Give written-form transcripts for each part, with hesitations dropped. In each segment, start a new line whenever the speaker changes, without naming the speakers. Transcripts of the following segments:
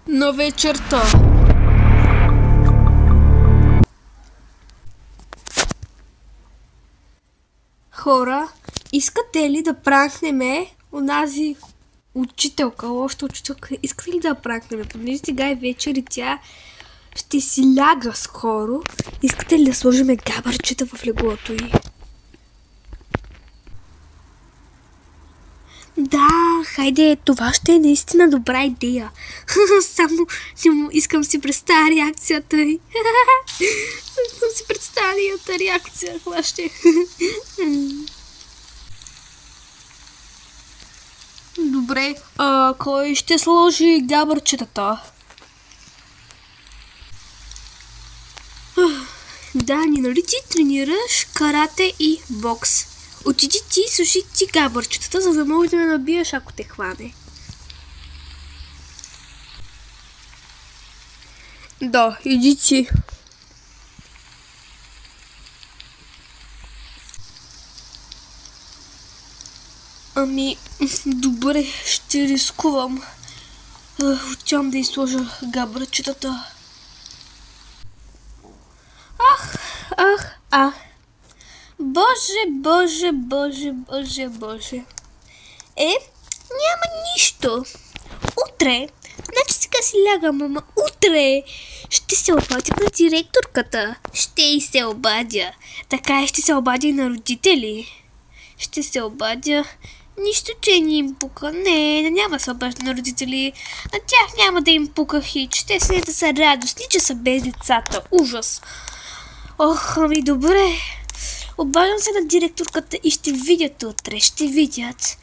на вечерта. Хора, искате ли да пранкнем онази учителка, лоша учителка? Искате ли да я пранкнем? Понеже сега е вечер и тя ще си ляга скоро. Искате ли да сложим габърчета в леглото й? Да, хайде, това ще е наистина добра идея. Само искам си представя реакцията й. Искам си представя реакция. Това ще... Добре, кой ще сложи габърчетата? Дани, нали ти тренираш карате и бокс? Отиди ти и суши ти габърчетата, за да можеш да ме набиеш, ако те хване. Да, иди ти. Ами, добре, ще рискувам. Отивам да изсложа габърчетата. Ах. Боже. Няма нищо. Утре, значи сега си лягам, ама утре ще се обадя на директорката. Ще й се обадя. Така и ще се обадя и на родители. Ще се обадя. Нищо, че не им пука. Не, няма се обажда на родители. На тях няма да им пука хич. Ще се да са радостни, че са без децата. Ужас. Ох, ами добре. Обаждам се на директорката и ще видят утре. Ще видят.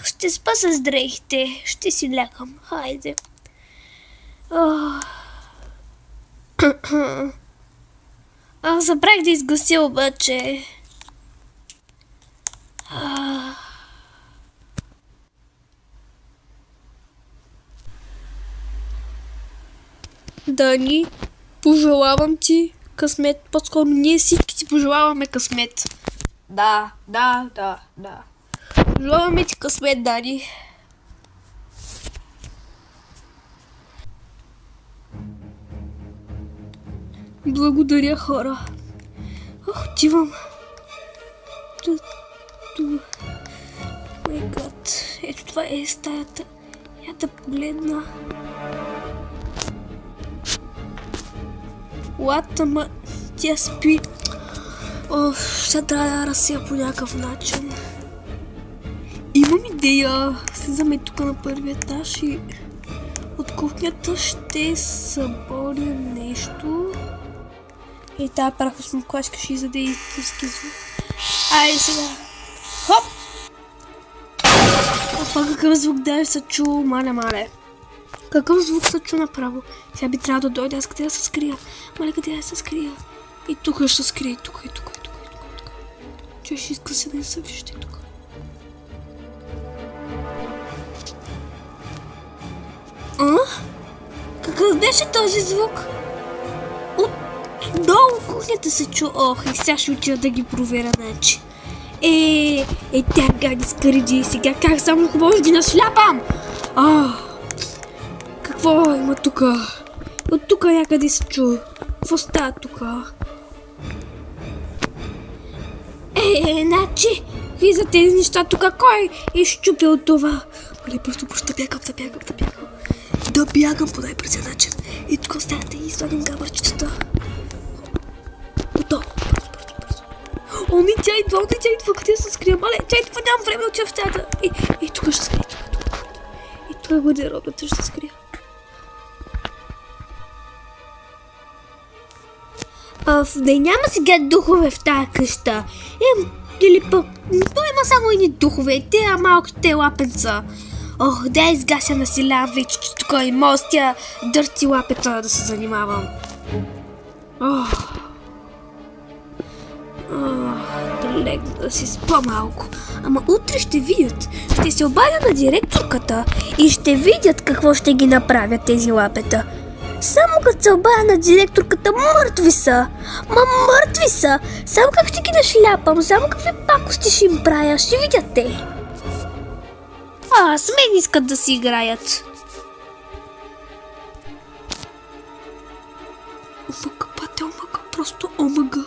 Ще спа с дрехите. Ще си лягам. Хайде. Забрах да изгася обаче. Дани, пожелавам ти късмет. По-скоро ние всички ти пожелаваме късмет. Да. Пожелаваме ти късмет, Дани. Благодаря, хора. Отивам. Май гад. Ето това е стаята. Я да погледна. Ама тя спи. Сега трябва да разсея по някакъв начин. Имам идея. Слизаме тук на първия етаж и от кухнята ще съборя нещо. И тази прахосмокачка ще издаде истински звук. Айде сега. Хоп! Какъв звук даже се чу, мале. Какъв звук се чу направо? Сега би трябвало да дойде, аз къде да се скрия. Мале, къде да се скрия? И тук ще се скрия, и тук. Че ще иска се да не се вижда и тук. Какъв беше този звук? Долу кухнята се чу. И сега ще отида да ги проверя, значи. Тя гади скариди. Сега как само може да ги нашляпам? Какво има тука? От тука някъде се чу. Какво става тука? Значи, ви за тези неща тука, кой е щупил това? Мале, просто да бягам. Да бягам по най-бързия начин. И тук оставяте и слагам габърчетата. Готово. Не, тя идва, къде да се скрия? Мале, тя идва, нямам време да отида в стаята. И тук ще скрия, И тук е гардеробната, ще се скрия. Да няма сега духове в тази къща. Или пък, има само едни духове. Те малките лапенца. Да изгася на сила вече, че тук и мостя дърти лапета да се занимавам. Да легна да си спа малко. Ама утре ще видят. Ще се обадя на директорката и ще видят какво ще ги направят тези лапета. Само като се обадя на директорката, мъртви са. Мъртви са. Само как ще ги нашляпам, само какви пакости ще им правя, ще видят те. С мен искат да си играят. Омага.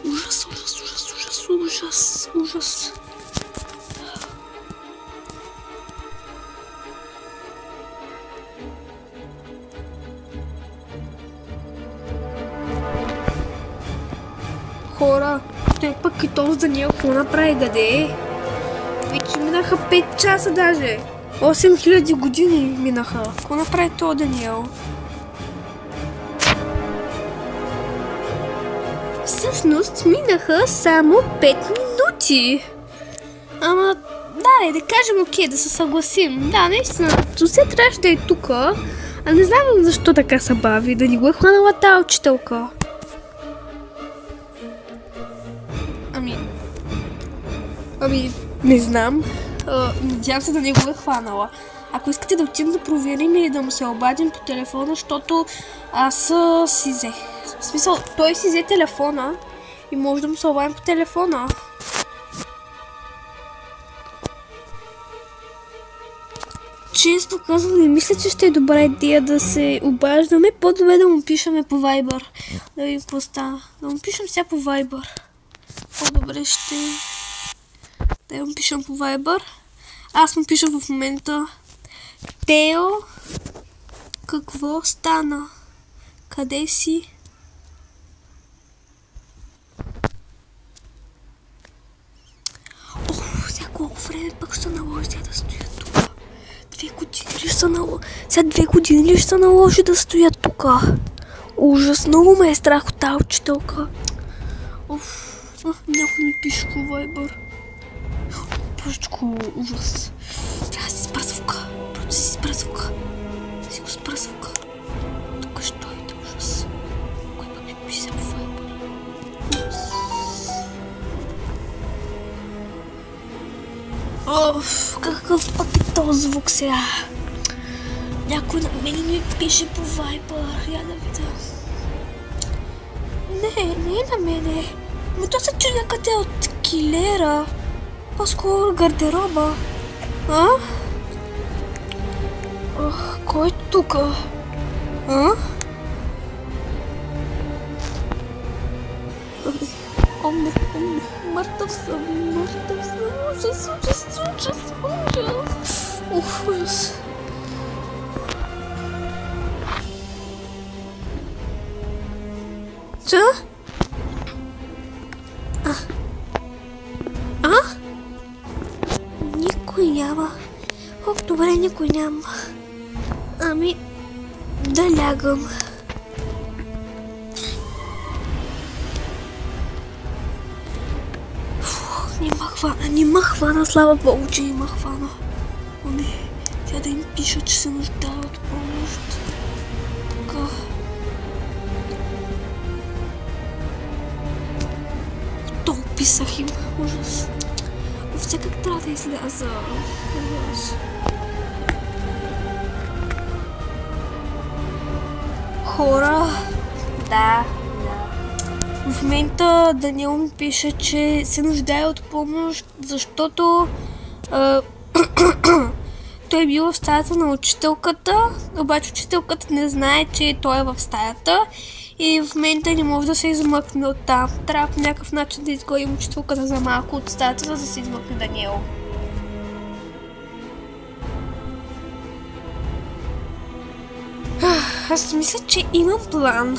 Ужас, ужас, ужас, ужас, ужас, ужас. Хора, той пък и този Даниел какво направи, гаде? Вече минаха 5 часа даже. 8000 години минаха. Какво направи този Даниел? Всъщност минаха само 5 минути. Ама, да кажем окей, да се съгласим. Да, наистина, Жозе трябваше да е тук, а не знам защо така се бави, да ни го е хванала тази учителка. Ами, не знам. Надявам се да не го е хванала. Ако искате да отидем да проверим и да му се обадим по телефона, защото аз си взех. В смисъл, той си взе телефона и може да му се обадим по телефона. Честно казвам, не мисля, че ще е добра идея да се обаждаме. По-добре да му пишеме по Viber. Да видим какво става. Да му пишем сега по Viber. По-добре ще... Да му пишем по Viber. Аз му пиша в момента. Тео, какво стана? Къде си? Сега колко време пък ще наложи сега да стоя тук? 2 години ли ще наложи? Сега 2 години ли ще наложи да стоя тук? Ужас, много ме е страх от тази учителка. Някой ми пише по Viber. Божечко, ужас. Трябва да си спра звука. Просто си спра звука. Си го спра звука. Тук ще дойде, ужас. Кой пък ми пише по Viber? Ужас. Какъв пък е този звук сега? Някой на мен ми пише по Viber. Я да видя. Не е на мене. Но то се чуди някъде от килера. По-скоро гардероба. А? Кой е тука? А? Омне. Мъртъв съм. Ужас. Ужас. Ча? Никой няма. Добре, никой няма. Ами, да лягам. Не ма хвана, слава Богу, че не ма хвана. Ами, тя да им пиша, че се нуждае от помощ. Така. То писах им. Ужас. Все как трябва да изляза. Хора. Да. В момента Даниел ми пише, че се нуждае от помощ, защото той е бил в стаята на учителката, обаче учителката не знае, че той е в стаята и в момента не може да се измъкне от там. Трябва по някакъв начин да изгоним учителката за малко от стаята, за да се измъкне Даниел. Аз мисля, че имам план.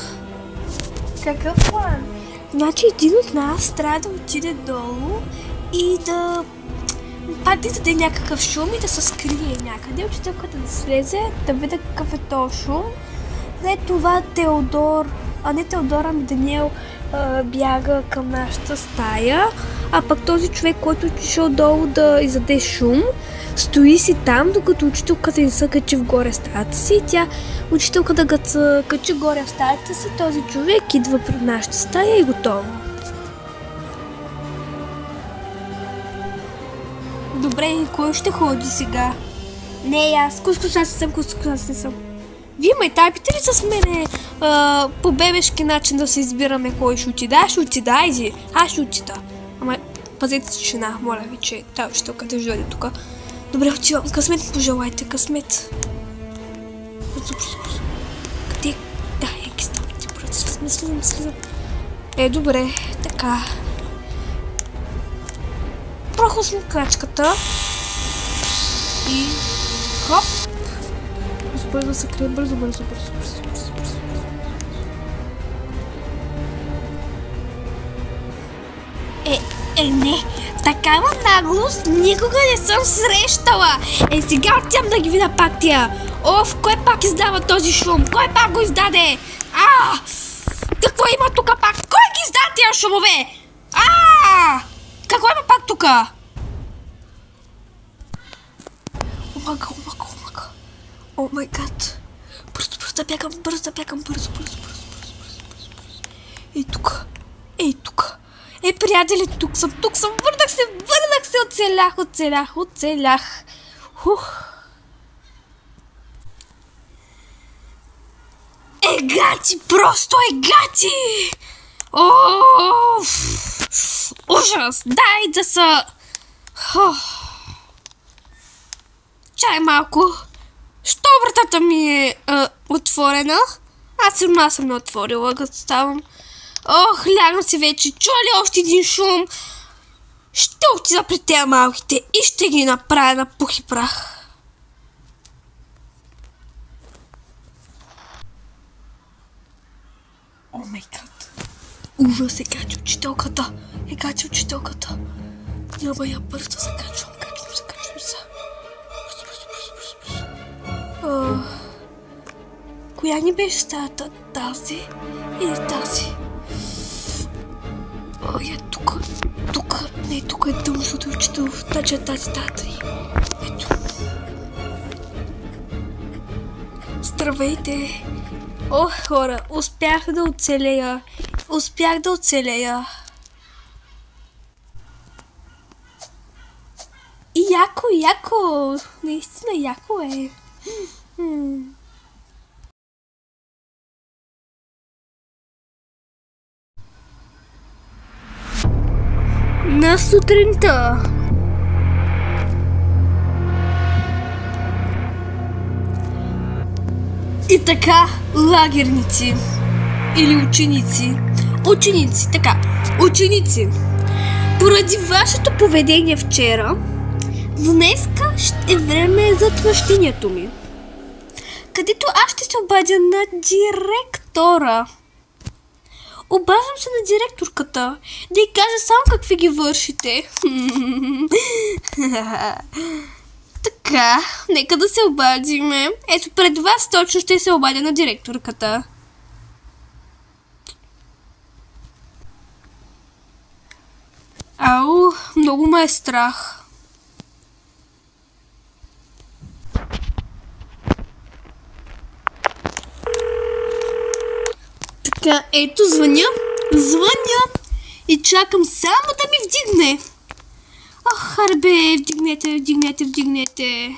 Какъв план? Значи един от нас трябва да отиде долу и да пак да даде някакъв шум и да се скрие някъде. Учителката да слезе, да види какъв е този шум. След това Теодор, ами Даниел бяга към нашата стая, а пък този човек, който отишъл долу да издаде шум, стои си там, докато учителката не се качи вгоре в стаята си. Учителката да се качи горе в стаята си, този човек идва пред нашата стая и готово. Добре, кой ще ходи сега? Не, аз. Кускус не съм. Вие ме тайпите ли с мене по бебешки начин да се избираме кой ще отида? Аз ще отида, айди. Аз ще отида. Ама пазете тишина, моля ви, че тази учителката ще дойде тук. Добре, отивам. Късмет пожелайте, късмет. Къде? Да, яки ставите, брат. Слизам. Добре, така. Прохосна крачката. И хоп. Бързо да се крие, бързо. Не, такава наглост никога не съм срещала. Сега отивам да ги видя пак тия. Кой пак издава този шум? Кой пак го издаде? Какво има тука пак? Кой ги издаде тия шумове? Какво има пак тука? Омага. О май гад. Бързо да бягам. Ей тук. Приятели, тук съм. Върнах се, оцелях. Гати, просто гати! Ужас! Дай да са... Чай малко. Що вратата ми е отворена? Аз съм не отворила, като ставам. Лягам се вече. Чуя ли още един шум? Ще отида при тези малките и ще ги направя на пух и прах. О май гад. Ужас, гачи учителката. Няма я бързо се качвам се. Коя ни беше стаята? Тази или тази? Тук е дъмното учител. Значи е тази стаята. Ето. Здравейте! Хора, успях да оцелея. И яко! Наистина яко е. На сутринта. И така, лагерници или ученици, поради вашето поведение вчера, днеска е време за отмъщението ми, където аз ще се обадя на директора. Обаждам се на директорката да й кажа само какви ги вършите. Така, нека да се обадиме. Ето пред вас точно ще се обадя на директорката. Много ме е страх. Така, ето звъня и чакам само да ми вдигне. Харбе, вдигнете.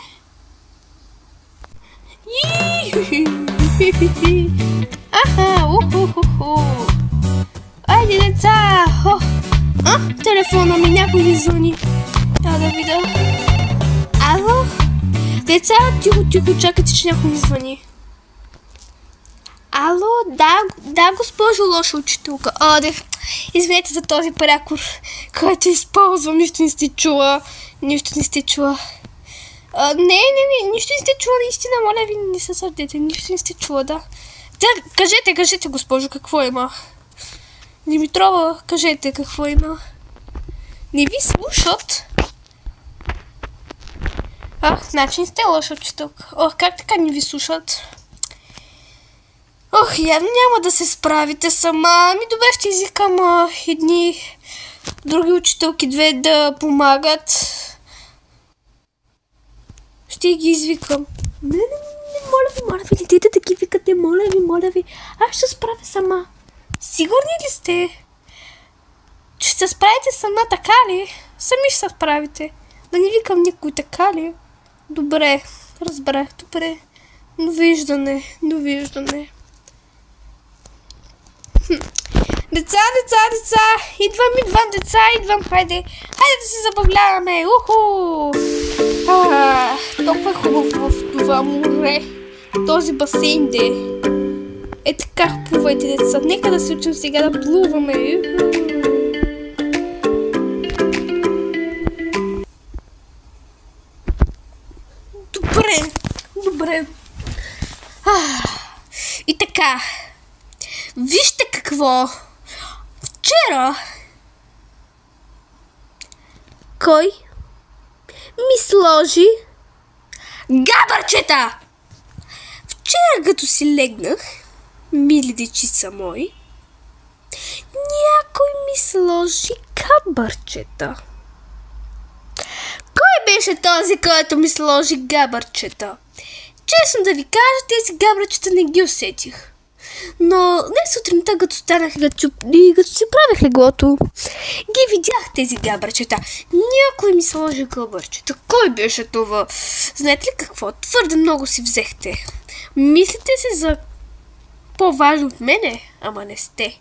Айде, деца! Телефона ми, някой ми звъни. Да видя. Ало? Деца, тихо, чакайте, че някой ми звъни. Ало, да, госпожо лоша учителка. Извинете за този прякор, който използвам. Нищо не сте чула. Не, нищо не сте чула, наистина, моля ви, не се сърдете, нищо не сте чула, да. Кажете, госпожо, какво има? Димитрова, кажете, какво има? Не ви слушат? Значи не сте лоша учителка. Как така не ви слушат? Явно няма да се справите сама. Добре, ще извикам едни други учителки, две да помагат. Ще ги извикам. Не, моля ви, не дайте да ги викате, моля ви. Аз ще се справя сама. Сигурни ли сте? Ще се справите сама, така ли? Сами ще се справите. Да не викам никой, така ли? Добре, разбрах, добре. Довиждане. Деца, идвам, хайде да се забавляваме, толкова е хубаво в това море, този басейн, Е така, плувайте, деца. Нека да се учим сега да плуваме. Добре. И така. Вижте какво. Вчера кой ми сложи габърчета? Вчера като си легнах, мили дечица мои, някой ми сложи габърчета. Кой беше този, който ми сложи габърчета? Честно да ви кажа, тези габърчета не ги усетих. Но днес сутринта, като станах и като си правех леглото, ги видях тези габърчета. Някой ми сложи габърчета. Кой беше това? Знаете ли какво? Твърде много си взехте. Мислите се за по-важно от мене? Ама не сте.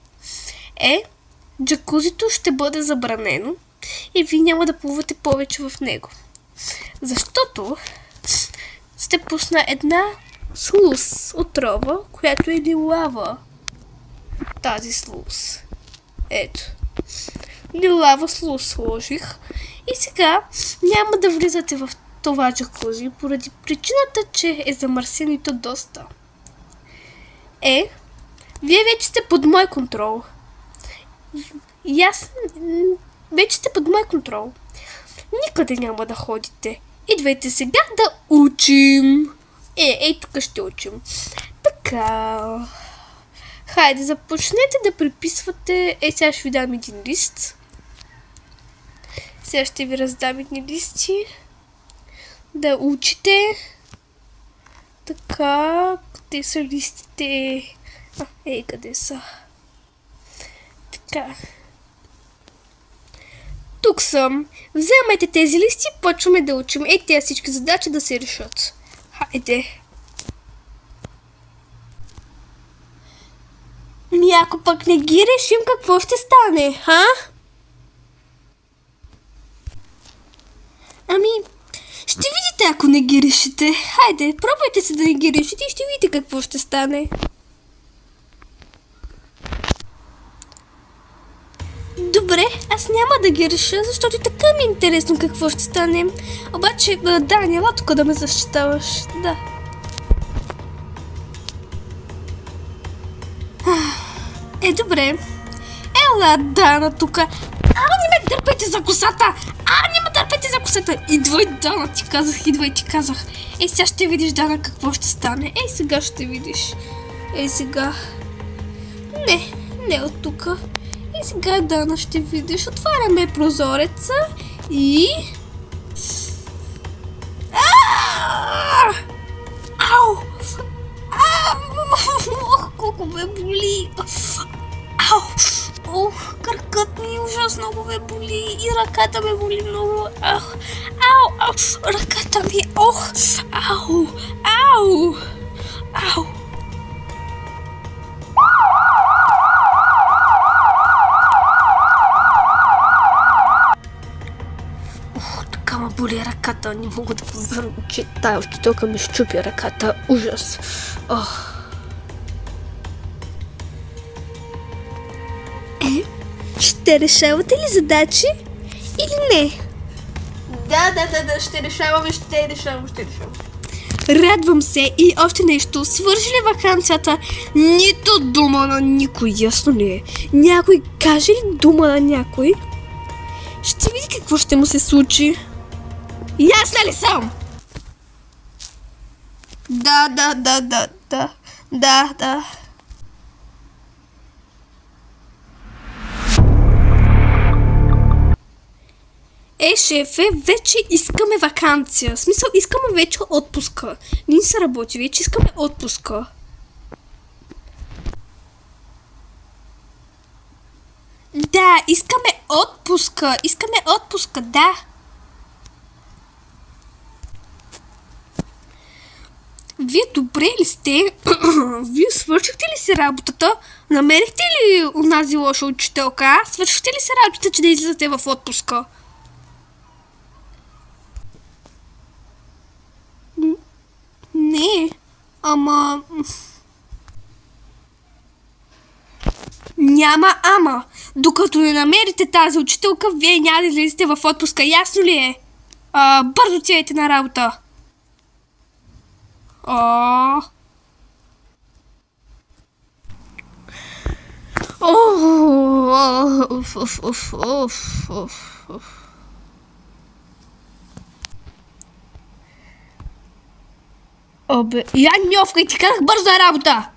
Джакузито ще бъде забранено и вие няма да плувате повече в него. Защото ще пусна една слуз отрова, която е лилава. Тази слуз. Ето. Лилава слуз сложих. И сега няма да влизате в това джакузи, поради причината, че е замърсено и то доста. Вие вече сте под мой контрол. И аз вече сте под мой контрол. Никъде няма да ходите. Идвайте сега да учим. Тук ще учим. Така. Хайде, започнете да преписвате. Сега ще ви дам един лист. Сега ще ви раздам едни листи. Да учите. Така. Къде са листите? Къде са? Така. Тук съм. Вземайте тези листи и почваме да учим. Тези всички задачи да се решат. Хайде. Ако пък не ги решим, какво ще стане, ха? Ще видите, ако не ги решите. Хайде, пробвайте се да не ги решите и ще видите какво ще стане. Добре, аз няма да ги реша, защото така ми е интересно какво ще стане. Обаче, Дани, ела тук да ме защитаваш. Да. Добре. Ела, Дана, тук. Не ме дърпайте за косата! Не ме дърпайте за косата! Идвай, Дана, ти казах. Сега ще видиш, Дана, какво ще стане. Сега ще видиш. Сега. Не от тук. Сега, Дана, ще видиш. Отваряме прозореца и... Ау! Колко ме боли! Кракът ми ужасно много ме боли и ръката ме боли много. Ръката ми. Ау! Така ме боли ръката, не мога да повярвам, че тая учителка ми щупи ръката. Ужас. Ще решавате ли задачи или не? Да, ще решавам. Радвам се и още нещо. Свърши ли ваканцията? Нито дума на никой, ясно ли е? Някой каже ли дума на някой? Ще види какво ще му се случи. Ясна ли съм? Да. Шефе, вече искаме ваканция. В смисъл, искаме вече отпуска. Не се работи, вече искаме отпуска. Да, искаме отпуска, да. Вие добре ли сте? Вие свършихте ли си работата? Намерихте ли онази лоша учителка? Свършихте ли си работата, че да излизате в отпуска? Не, ама... Няма ама. Докато не намерите тази учителка, вие няма да излезете в отпуска. Ясно ли е? Бързо отидете на работа. Абе, я ньовкай, ти казах бързо на работа!